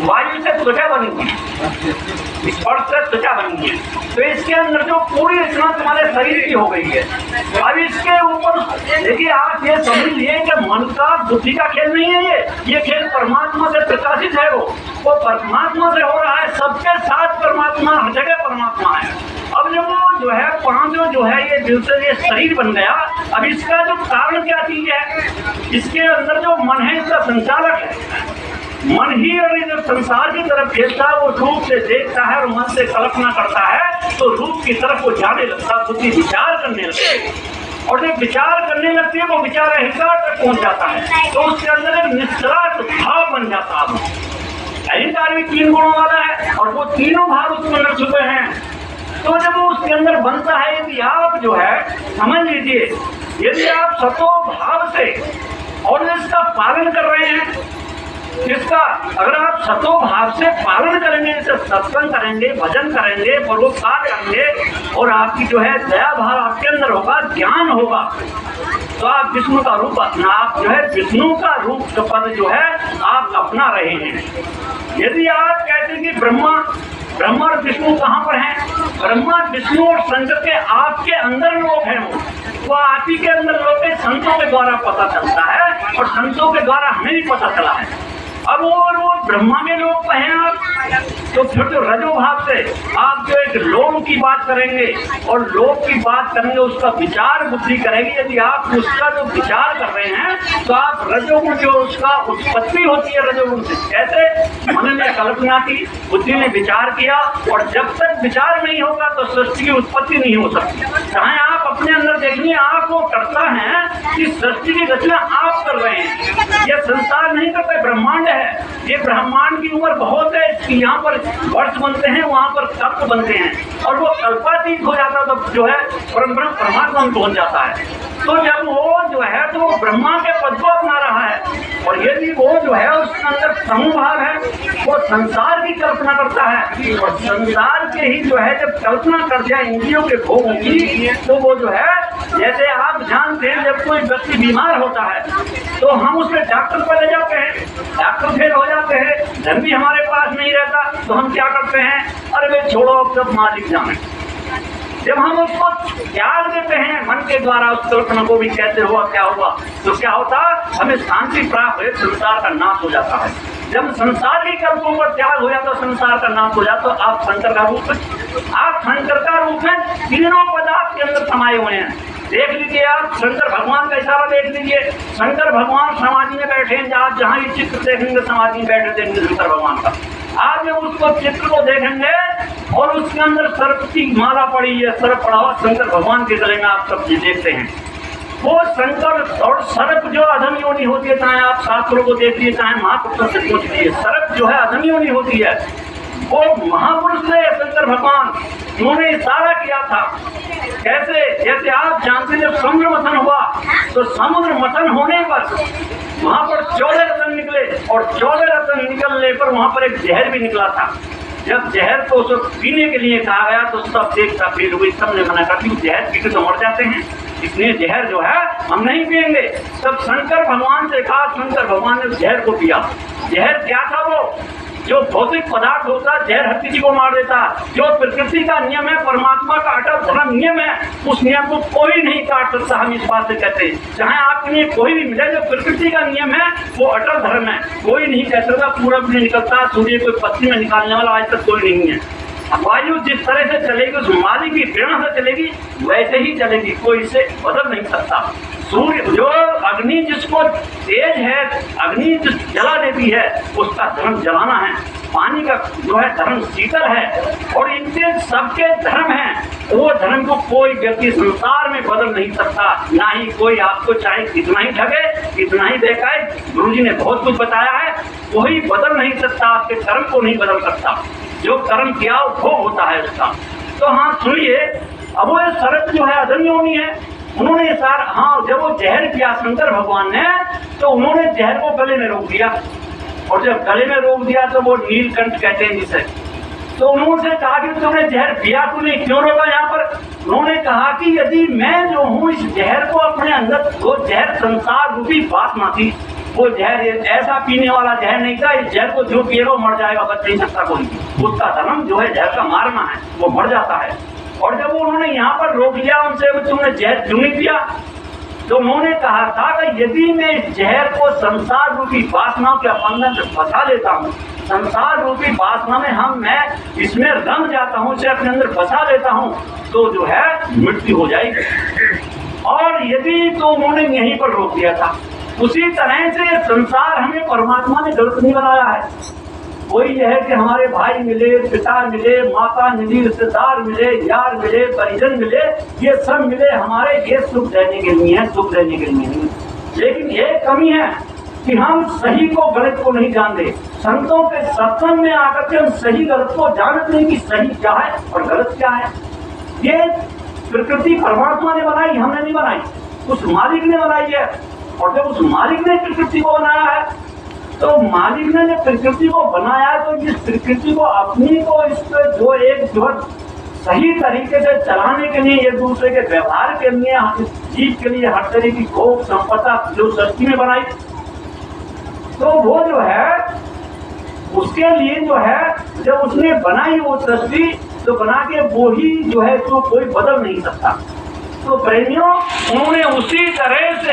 वायु से त्वचा बनेगी, स्पर्श से त्वचा बनेगी। तो इसके अंदर जो पूरी रचना तुम्हारे शरीर की हो गई है। अब इसके ऊपर देखिए आप ये समझ लिए कि मन का बुद्धि का खेल नहीं है, ये खेल परमात्मा से प्रकाशित है। वो परमात्मा से हो रहा है, सबके साथ परमात्मा, हर जगह परमात्मा है। अब जब वो जो है पांचों जो है ये दिल से ये शरीर बन गया, अब इसका जो कारण क्या चीज है, इसके अंदर जो मन है इसका संचालक है। मन ही और जब संसार की तरफ खेलता है, वो रूप से देखता है और मन से कल्पना करता है, तो रूप की तरफ वो जाने लगता, बुद्धि विचार करने लगती है। और जब विचार करने लगती है वो विचार अहंकार तक पहुंच जाता है, तो उसके अंदर एक निश्चलात भाव बन जाता है। अहंकार भी 3 गुणों वाला है और वो तीनों भाव उसके अंदर छुपे हैं। तो जब वो उसके अंदर बनता है, यदि आप जो है समझ लीजिए, यदि आप सतो भाव से और इसका पालन कर रहे हैं, इसका अगर आप सतो भाव से पालन करेंगे, जैसे सत्संग करेंगे, भजन करेंगे, परोपकार करेंगे और आपकी जो है दया भाव आपके अंदर होगा, ज्ञान होगा, तो आप विष्णु का रूप अपना, आप जो है विष्णु का रूप का पद जो है आप अपना रहे हैं। यदि आप कहते हैं कि ब्रह्मा और विष्णु कहाँ पर हैं, ब्रह्मा विष्णु और शंकर के आपके अंदर लोग हैं, वो आप ही के अंदर लोग हैं। संतों के द्वारा पता चलता है और संतों के द्वारा हमें भी पता चला है। अब वो ब्रह्मा में लोग हैं आप, तो फिर तो रजोभाव से आप जो एक लोभ की बात करेंगे और लोभ की बात करेंगे, उसका विचार बुद्धि करेगी। यदि आप उसका जो विचार कर रहे हैं तो आप रजोगुण जो उसका उत्पत्ति होती है रजोगुण से, कैसे मन ने कल्पना की, बुद्धि ने विचार किया, और जब तक विचार नहीं होगा तो सृष्टि की उत्पत्ति नहीं हो सकती। चाहे आप अपने अंदर देखिए, आप वो करता है कि सृष्टि की रचना आप कर रहे हैं, यह संसार नहीं करता, ब्रह्मांड है। ये ब्रह्मांड की उम्र बहुत है, यहाँ पर वर्ष बनते हैं, वहाँ पर कल्प बनते हैं, और वो कल्पातीत हो जाता है तब जो है परमात्मा में पहुंच जाता है। तो जब वो जो है तो वो ब्रह्मा के पद को अपना रहा है, और यदि वो जो है उसके अंदर समूहभाव है, वो संसार की कल्पना करता है, और संसार के ही जो है जब कल्पना कर जाए इंद्रियों के भोगों की, तो वो जो है जैसे आप जानते हैं जब कोई व्यक्ति बीमार होता है तो हम उसके डॉक्टर पर ले जाते हैं, डॉक्टर फेल हो जाते हैं, धन भी हमारे पास नहीं रहता, तो हम क्या करते हैं, अरे भाई छोड़ो अब सब मालिक जाने। जब हम उसको त्याग देते हैं मन के द्वारा, उस कल्पना को भी कहते हुआ क्या हुआ, तो क्या होता, हमें शांति प्राप्त हुए, संसार का नाश हो जाता है। जब संसार की कल्पों पर त्याग हो जाता, संसार का नाश हो जाता, तो आप शंकर का रूप है। आप शंकर का रूप में तीनों पदार्थ के अंदर समाये हुए हैं। देख लीजिए आप शंकर भगवान का इशारा देख लीजिए, शंकर भगवान समाधि में बैठे हैं, आप जहाँ ये चित्र देखेंगे समाधि में बैठे देखेंगे शंकर भगवान का। आप जब उसको चित्र को देखेंगे और उसके अंदर सर्प की माला पड़ी है, सर्प पड़ा हुआ शंकर भगवान के गले में आप सब देखते हैं। वो शंकर और सर्प जो अधम योनि होती है, चाहे आप शास्त्रों को देखिए, चाहे महापुरुषों से पूछिए, सर्प जो है अधम योनि होती है, वो महापुरुष ने शंकर भगवान उन्होंने इशारा किया था। कैसे, जैसे आप जानते हैं जब समुद्र मंथन हुआ तो समुद्र मंथन होने पर वहां पर 14 रत्न निकले, और 14 रत्न निकलने पर वहां पर एक जहर भी निकला था। जब जहर को उसको पीने के लिए कहा गया तो सब देखता भीड़ हुई, सबने मना कर दी, जहर पी के तो मर जाते हैं, इसलिए जहर जो है हम नहीं पिएंगे। तब शंकर भगवान से कहा, शंकर भगवान ने जहर को पिया। जहर क्या था, वो जो भौतिक पदार्थ होता है जहर हर किसी को मार देता है। जो प्रकृति का नियम है, परमात्मा का अटल धर्म नियम है, उस नियम को कोई नहीं काट सकता। हम इस बात से कहते हैं, चाहे आपके लिए कोई भी मिले, जो प्रकृति का नियम है वो अटल धर्म है, कोई नहीं कह सकता पूरब में निकलता सूर्य कोई पश्चिम में निकालने वाला आज तक कोई नहीं है। वायु जिस तरह से चलेगी, उस मालिक की प्रेरणा से चलेगी, वैसे ही चलेगी, कोई इसे बदल नहीं सकता। सूर्य जो अग्नि जिसको तेज है, अग्नि जो जला देती है, उसका धर्म जलाना है। पानी का जो है धर्म शीतल है, और इनके सबके धर्म हैं। वो धर्म को कोई व्यक्ति संसार में बदल नहीं सकता, ना ही कोई आपको चाहे कितना ही ठगे, कितना ही देखाए। गुरु जी ने बहुत कुछ बताया है, कोई बदल नहीं सकता, आपके कर्म को नहीं बदल सकता। जो कर्म किया वो होता है उसका। तो हाँ सुनिए, अब वो सर्प जो है अधम योनि है, उन्होंने सार हाँ जब वो जहर किया शंकर भगवान ने, तो उन्होंने जहर को गले में रोक दिया, और जब गले में रोक दिया तो वो नीलकंठ कहते हैं जिसे, तो उन्होंने कहा कि तुमने जहर पिया, तूने क्यों रोका यहाँ पर। उन्होंने कहा कि यदि मैं जो हूँ इस जहर को अपने अंदर, वो जहर संसार रूपी वासना थी, वो जहर ऐसा पीने वाला जहर नहीं था, इस जहर को जो पिएगा मर जाएगा, बच नहीं सकता कोई। उसका धर्म जो है जहर का मारना है, वो मर जाता है। और जब उन्होंने यहाँ पर रोक लिया उनसे, तुमने जहर क्यों नहीं पिया, तो उन्होंने कहा था कि यदि मैं इस जहर को संसार रूपी वासना के बंधन में फंसा लेता हूँ, संसार रूपी वासना में मैं इसमें रंग जाता हूँ, इसे अपने अंदर फंसा लेता हूँ, तो जो है मृत्यु हो जाएगी। और यदि तो उन्होंने यहीं पर रोक दिया था। उसी तरह से संसार हमें परमात्मा ने गलत नहीं बनाया है। वही है कि हमारे भाई मिले, पिता मिले, माता मिली, रिश्तेदार मिले, यार मिले, परिजन मिले, ये सब मिले हमारे ये सुख देने के लिए है, सुख देने के लिए नहीं। लेकिन ये कमी है कि हम सही को गलत को नहीं जानते। संतों के सत्संग में आकर के हम सही गलत को जानते नहीं कि सही क्या है और गलत क्या है। ये प्रकृति परमात्मा ने बनाई, हमने नहीं बनाई, उस मालिक ने बनाई है। और जब उस मालिक ने प्रकृति को बनाया है, तो मालिक ने प्रकृति को बनाया, तो इस प्रकृति को अपनी को इस जो एक जो सही तरीके से चलाने के लिए, एक दूसरे के व्यवहार के लिए, जीव के लिए हर तरह की भोग संपदा जो सृष्टि में बनाई, तो वो जो है उसके लिए जो है जब उसने बनाई वो सृष्टि, तो बना के वो ही जो है तो कोई बदल नहीं सकता। तो प्रेमियों, उन्होंने उसी तरह से